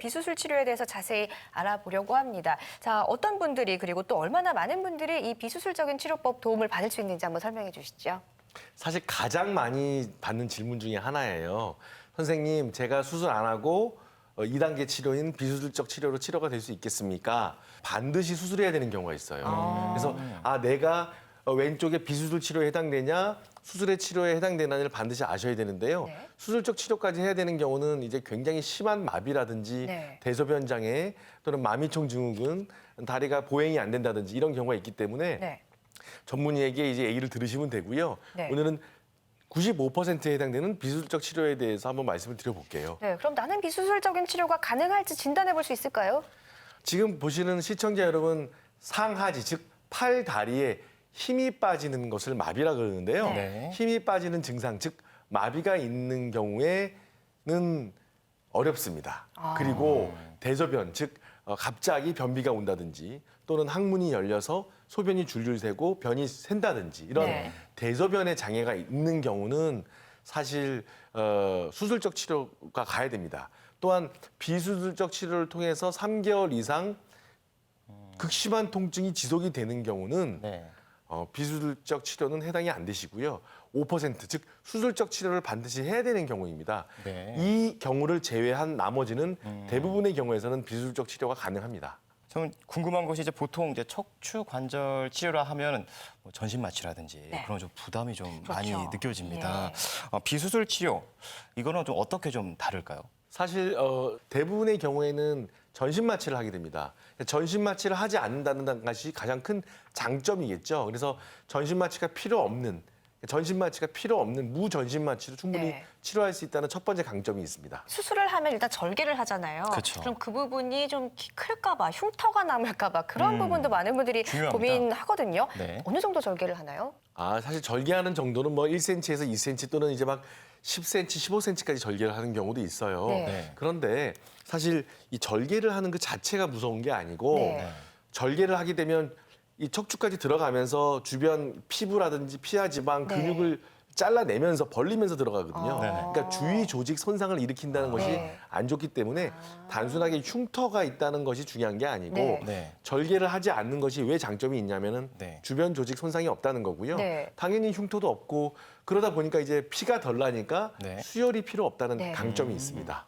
비수술 치료에 대해서 자세히 알아보려고 합니다. 자, 어떤 분들이 그리고 또 얼마나 많은 분들이 이 비수술적인 치료법 도움을 받을 수 있는지 한번 설명해 주시죠. 사실 가장 많이 받는 질문 중에 하나예요. 선생님, 제가 수술 안 하고 2단계 치료인 비수술적 치료로 치료가 될 수 있겠습니까? 반드시 수술해야 되는 경우가 있어요. 그래서 내가 왼쪽에 비수술 치료에 해당되냐, 수술의 치료에 해당되느냐를 반드시 아셔야 되는데요. 네. 수술적 치료까지 해야 되는 경우는 이제 굉장히 심한 마비라든지 네. 대소변 장애 또는 마미총 증후군, 다리가 보행이 안 된다든지 이런 경우가 있기 때문에 네. 전문의에게 이제 얘기를 들으시면 되고요. 네. 오늘은 95%에 해당되는 비수술적 치료에 대해서 한번 말씀을 드려볼게요. 네, 그럼 나는 비수술적인 치료가 가능할지 진단해 볼 수 있을까요? 지금 보시는 시청자 여러분, 상하지, 즉 팔, 다리에 힘이 빠지는 것을 마비라 그러는데요. 네. 힘이 빠지는 증상, 즉 마비가 있는 경우에는 어렵습니다. 그리고 대소변, 즉 갑자기 변비가 온다든지 또는 항문이 열려서 소변이 줄줄 새고 변이 샌다든지 이런 네. 대소변에 장애가 있는 경우는 사실 수술적 치료가 가야 됩니다. 또한 비수술적 치료를 통해서 3개월 이상 극심한 통증이 지속이 되는 경우는 네. 비수술적 치료는 해당이 안 되시고요. 5%, 즉 수술적 치료를 반드시 해야 되는 경우입니다. 네. 이 경우를 제외한 나머지는 대부분의 경우에서는 비수술적 치료가 가능합니다. 저는 궁금한 것이 이제 보통 이제 척추 관절 치료라 하면 뭐 전신 마취라든지 네. 그런 좀 부담이 좀 그렇죠. 많이 느껴집니다. 예. 비수술 치료 이거는 좀 어떻게 좀 다를까요? 사실 대부분의 경우에는 전신 마취를 하게 됩니다. 전신 마취를 하지 않는다는 것이 가장 큰 장점이겠죠. 그래서 전신 마취가 필요 없는 무전신 마취로 충분히 네. 치료할 수 있다는 첫 번째 강점이 있습니다. 수술을 하면 일단 절개를 하잖아요. 그쵸. 그럼 그 부분이 좀 클까 봐, 흉터가 남을까 봐 그런 부분도 많은 분들이 중요합니다. 고민하거든요. 네. 어느 정도 절개를 하나요? 사실 절개하는 정도는 뭐 1cm에서 2cm 또는 이제 막 10cm, 15cm까지 절개를 하는 경우도 있어요. 네. 네. 그런데 사실 이 절개를 하는 그 자체가 무서운 게 아니고 네. 절개를 하게 되면 이 척추까지 들어가면서 주변 피부라든지 피하 지방 네. 근육을 잘라내면서 벌리면서 들어가거든요. 네. 그러니까 주위 조직 손상을 일으킨다는 것이 네. 안 좋기 때문에 단순하게 흉터가 있다는 것이 중요한 게 아니고 네. 네. 절개를 하지 않는 것이 왜 장점이 있냐면은 네. 주변 조직 손상이 없다는 거고요. 네. 당연히 흉터도 없고 그러다 보니까 이제 피가 덜 나니까 네. 수혈이 필요 없다는 네. 강점이 있습니다.